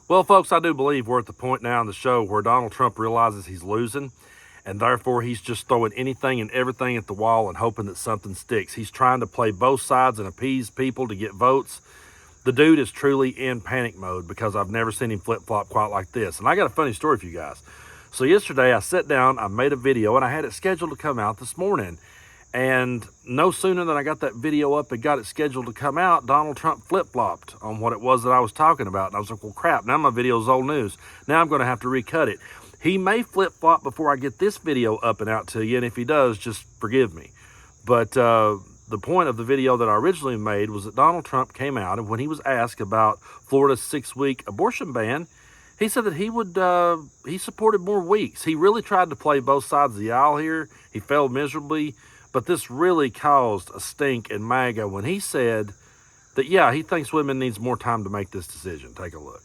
Well, folks, I do believe we're at the point now in the show where Donald Trump realizes he's losing, and therefore he's just throwing anything and everything at the wall and hoping that something sticks. He's trying to play both sides and appease people to get votes. The dude is truly in panic mode because I've never seen him flip-flop quite like this. And I got a funny story for you guys. So yesterday I sat down, I made a video, and I had it scheduled to come out this morning. And no sooner than I got that video up and got it scheduled to come out, Donald Trump flip-flopped on what it was that I was talking about. And I was like, well, crap, now my video's old news. Now I'm going to have to recut it. He may flip-flop before I get this video up and out to you, and if he does, just forgive me. But the point of the video that I originally made was that Donald Trump came out, and when he was asked about Florida's 6-week abortion ban, he said that he supported more weeks. He really tried to play both sides of the aisle here. He failed miserably. But this really caused a stink in MAGA when he said that, yeah, he thinks women needs more time to make this decision. Take a look.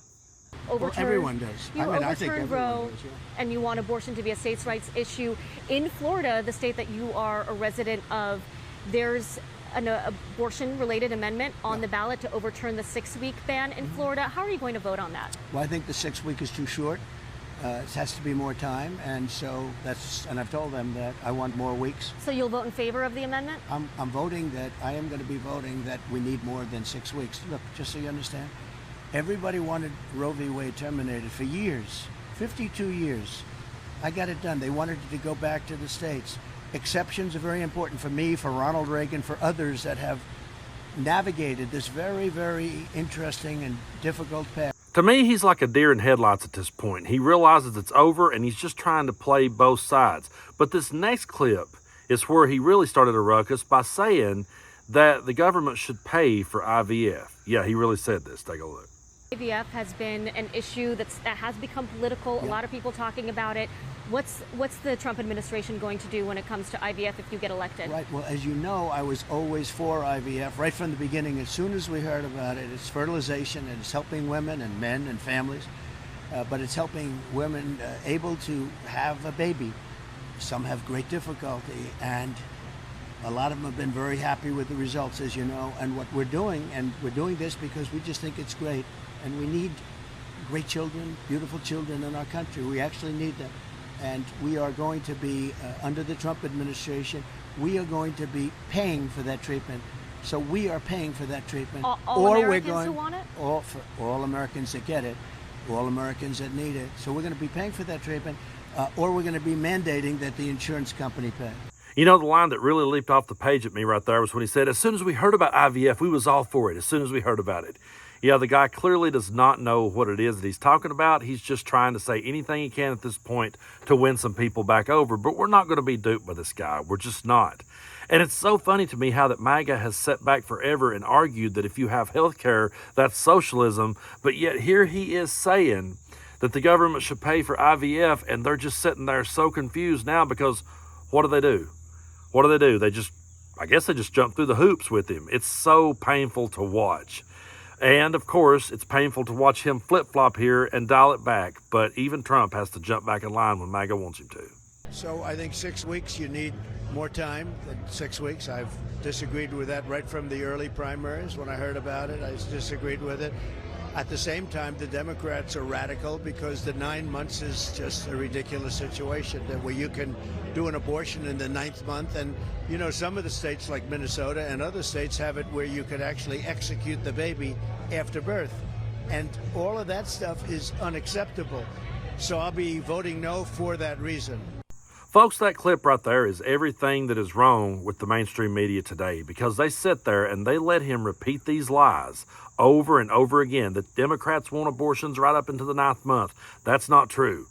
Well, everyone does. I think overturned Roe, and you want abortion to be a states' rights issue. In Florida, the state that you are a resident of, there's an abortion-related amendment on the ballot to overturn the 6-week ban in Florida. How are you going to vote on that? Well, I think the 6-week is too short. It has to be more time, and so and I've told them that I want more weeks. So you'll vote in favor of the amendment? I'm voting that I am going to be voting that we need more than 6 weeks. Look, just so you understand, everybody wanted Roe v. Wade terminated for years, 52 years. I got it done. They wanted it to go back to the states. Exceptions are very important for me, for Ronald Reagan, for others that have navigated this very, very interesting and difficult path. To me, he's like a deer in headlights at this point. He realizes it's over, and he's just trying to play both sides. But this next clip is where he really started a ruckus by saying that the government should pay for IVF. Yeah, he really said this. Take a look. IVF has been an issue that has become political. Yeah. A lot of people talking about it. What's the Trump administration going to do when it comes to IVF if you get elected? Right. Well, as you know, I was always for IVF right from the beginning. As soon as we heard about it, it's fertilization, and it's helping women and men and families, but it's helping women able to have a baby. Some have great difficulty, and a lot of them have been very happy with the results, as you know. And what we're doing this because we just think it's great, and we need great children, beautiful children in our country. We actually need them. And we are going to be, under the Trump administration, we are going to be paying for that treatment. So we are paying for that treatment. All Americans who want it? For all Americans that get it, all Americans that need it. So we're going to be paying for that treatment, or we're going to be mandating that the insurance company pay. You know, the line that really leaped off the page at me right there was when he said, as soon as we heard about IVF, we was all for it, as soon as we heard about it. Yeah, the guy clearly does not know what it is that he's talking about. He's just trying to say anything he can at this point to win some people back over. But we're not going to be duped by this guy. We're just not. And it's so funny to me how that MAGA has sat back forever and argued that if you have health care, that's socialism. But yet here he is saying that the government should pay for IVF, and they're just sitting there so confused now because what do they do? What do they do? I guess they just jump through the hoops with him. It's so painful to watch. And, of course, it's painful to watch him flip-flop here and dial it back. But even Trump has to jump back in line when MAGA wants him to. So I think 6 weeks, you need more time than 6 weeks. I've disagreed with that right from the early primaries. When I heard about it, I disagreed with it. At the same time, the Democrats are radical because the 9 months is just a ridiculous situation where you can do an abortion in the 9th month. And, you know, some of the states like Minnesota and other states have it where you could actually execute the baby after birth. And all of that stuff is unacceptable. So I'll be voting no for that reason. Folks, that clip right there is everything that is wrong with the mainstream media today, because they sit there and they let him repeat these lies over and over again, that Democrats want abortions right up into the 9th month. That's not true.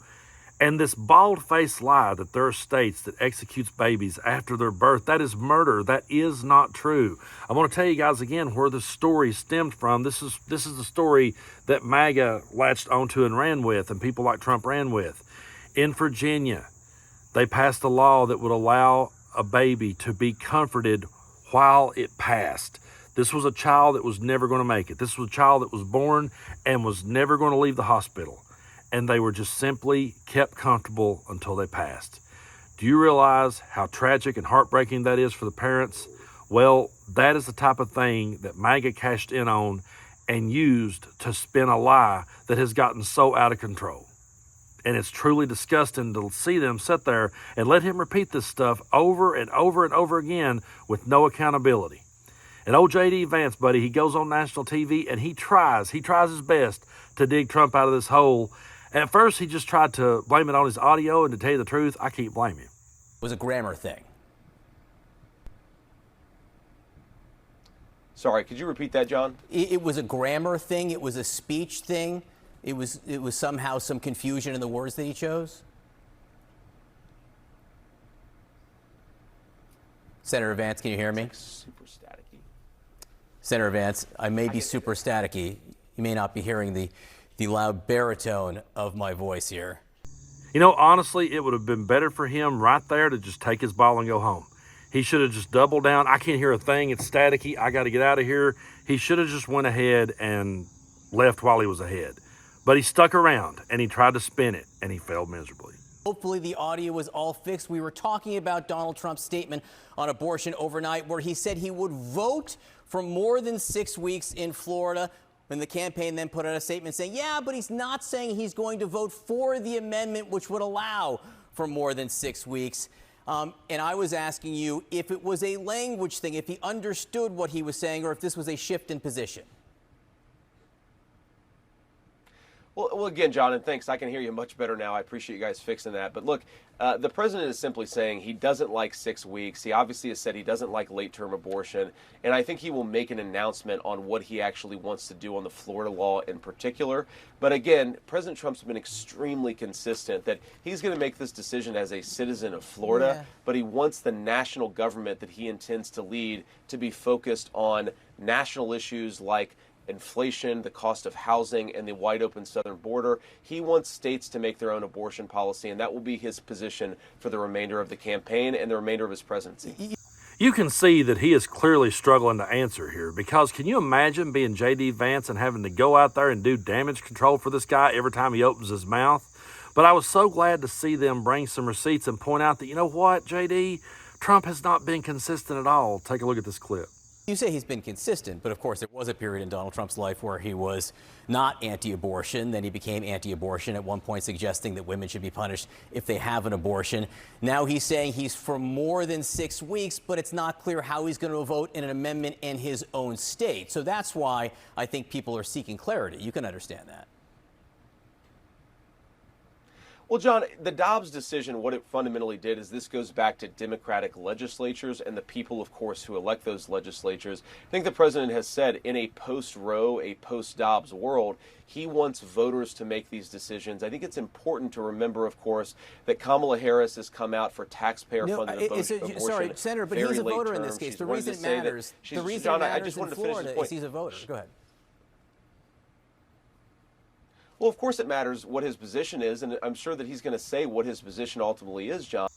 And this bald-faced lie that there are states that executes babies after their birth, that is murder. That is not true. I want to tell you guys again where the story stemmed from. This is the story that MAGA latched onto and ran with, and people like Trump ran with. In Virginia, they passed a law that would allow a baby to be comforted while it passed. This was a child that was never going to make it. This was a child that was born and was never going to leave the hospital. And they were just simply kept comfortable until they passed. Do you realize how tragic and heartbreaking that is for the parents? Well, that is the type of thing that MAGA cashed in on, and used to spin a lie that has gotten so out of control. And it's truly disgusting to see them sit there and let him repeat this stuff over and over and over again with no accountability. And old JD Vance, buddy, he goes on national TV and he tries his best to dig Trump out of this hole. At first, he just tried to blame it on his audio, and to tell you the truth, I can't blame him. It was a grammar thing. Sorry, could you repeat that, John? It was a grammar thing. It was a speech thing. It was somehow some confusion in the words that he chose. Senator Vance, can you hear me? Super staticky. Senator Vance, I may be super staticky. You may not be hearing the loud baritone of my voice here. You know, honestly, it would have been better for him right there to just take his ball and go home. He should have just doubled down. I can't hear a thing. It's staticky. I got to get out of here. He should have just went ahead and left while he was ahead. But he stuck around, and he tried to spin it, and he failed miserably. Hopefully the audio was all fixed. We were talking about Donald Trump's statement on abortion overnight, where he said he would vote for more than 6 weeks in Florida. When the campaign then put out a statement saying, yeah, but he's not saying he's going to vote for the amendment which would allow for more than 6 weeks. And I was asking you if it was a language thing, if he understood what he was saying, or if this was a shift in position. Well, again, John, and thanks. I can hear you much better now. I appreciate you guys fixing that. But look, the president is simply saying he doesn't like 6 weeks. He obviously has said he doesn't like late-term abortion. And I think he will make an announcement on what he actually wants to do on the Florida law in particular. But again, President Trump's been extremely consistent that he's going to make this decision as a citizen of Florida, but he wants the national government that he intends to lead to be focused on national issues like inflation, the cost of housing, and the wide open southern border. He wants states to make their own abortion policy, and that will be his position for the remainder of the campaign and the remainder of his presidency. You can see that he is clearly struggling to answer here, because can you imagine being JD Vance and having to go out there and do damage control for this guy every time he opens his mouth? But I was so glad to see them bring some receipts and point out that, you know what, JD, Trump has not been consistent at all. Take a look at this clip. You say he's been consistent, but of course there was a period in Donald Trump's life where he was not anti-abortion. Then he became anti-abortion, at one point suggesting that women should be punished if they have an abortion. Now he's saying he's for more than 6 weeks, but it's not clear how he's going to vote in an amendment in his own state. So that's why I think people are seeking clarity. You can understand that. Well, John, the Dobbs decision, what it fundamentally did is this goes back to Democratic legislatures and the people, of course, who elect those legislatures. I think the president has said in a post-Roe, a post-Dobbs world, he wants voters to make these decisions. I think it's important to remember, of course, that Kamala Harris has come out for taxpayer-funded abortion. Sorry, Senator, but he's a voter in this case. The reason it matters, in Florida is he's a voter. Go ahead. Well, of course it matters what his position is, and I'm sure that he's going to say what his position ultimately is, John.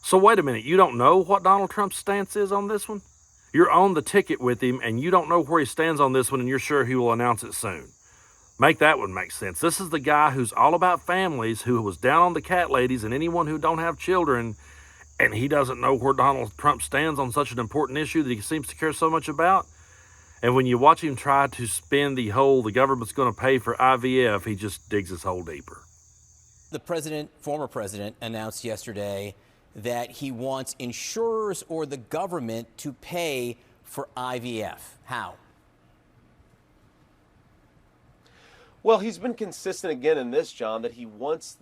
So wait a minute, you don't know what Donald Trump's stance is on this one? You're on the ticket with him, and you don't know where he stands on this one, and you're sure he will announce it soon. Make that one make sense. This is the guy who's all about families, who was down on the cat ladies and anyone who don't have children, and he doesn't know where Donald Trump stands on such an important issue that he seems to care so much about. And when you watch him try to spin the whole, the government's going to pay for IVF, he just digs his hole deeper. The former president, announced yesterday that he wants insurers or the government to pay for IVF. How? Well, he's been consistent again in this, John, that he wants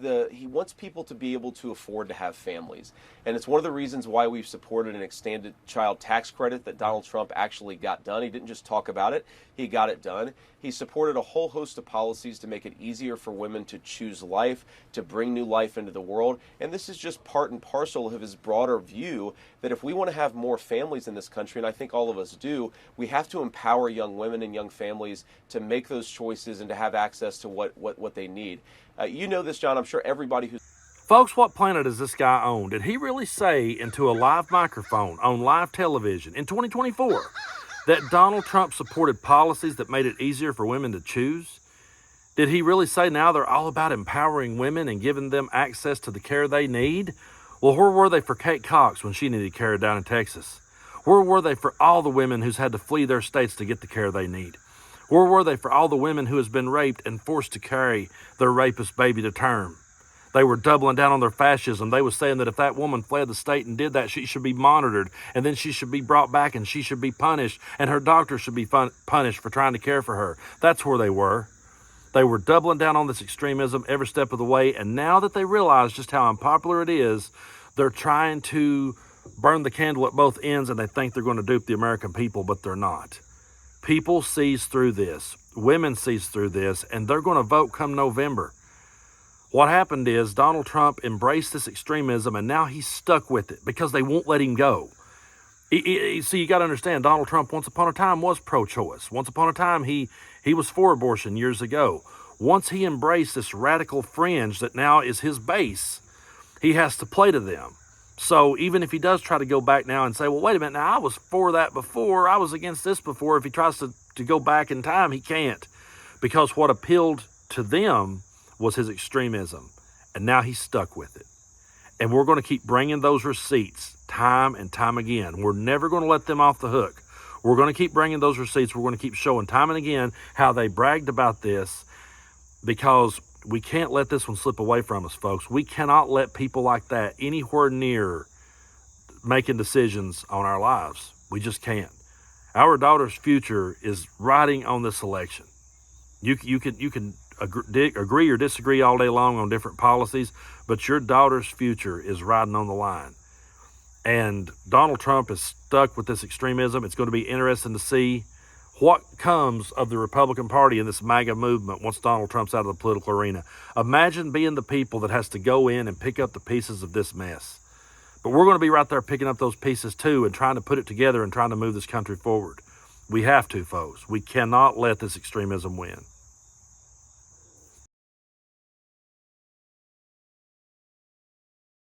people to be able to afford to have families. And it's one of the reasons why we've supported an extended child tax credit that Donald Trump actually got done. He didn't just talk about it, he got it done. He supported a whole host of policies to make it easier for women to choose life, to bring new life into the world. And this is just part and parcel of his broader view that if we want to have more families in this country, and I think all of us do, we have to empower young women and young families to make those choices and to have access to what they need. You know this, John. I'm sure everybody who's... Folks, what planet does this guy own? Did he really say into a live microphone on live television in 2024 that Donald Trump supported policies that made it easier for women to choose? Did he really say now they're all about empowering women and giving them access to the care they need? Well, where were they for Kate Cox when she needed care down in Texas? Where were they for all the women who's had to flee their states to get the care they need? Where were they for all the women who has been raped and forced to carry their rapist baby to term? They were doubling down on their fascism. They were saying that if that woman fled the state and did that, she should be monitored, and then she should be brought back and she should be punished, and her doctor should be punished for trying to care for her. That's where they were. They were doubling down on this extremism every step of the way, and now that they realize just how unpopular it is, they're trying to burn the candle at both ends, and they think they're going to dupe the American people, but they're not. People sees through this. Women sees through this, and they're going to vote come November. What happened is Donald Trump embraced this extremism, and now he's stuck with it because they won't let him go. See, you got to understand, Donald Trump once upon a time was pro-choice. Once upon a time, he was for abortion years ago. Once he embraced this radical fringe that now is his base, he has to play to them. So even if he does try to go back now and say, well, wait a minute, now I was for that before, I was against this before, if he tries to go back in time, he can't. Because what appealed to them was his extremism, and now he's stuck with it. And we're going to keep bringing those receipts time and time again. We're never going to let them off the hook. We're going to keep bringing those receipts. We're going to keep showing time and again how they bragged about this, because we can't let this one slip away from us, folks. We cannot let people like that anywhere near making decisions on our lives. We just can't. Our daughter's future is riding on this election. You can agree or disagree all day long on different policies, but your daughter's future is riding on the line. And Donald Trump is stuck with this extremism. It's going to be interesting to see what comes of the Republican Party and this MAGA movement once Donald Trump's out of the political arena. Imagine being the people that has to go in and pick up the pieces of this mess. But we're going to be right there picking up those pieces too and trying to put it together and trying to move this country forward. We have to, folks. We cannot let this extremism win.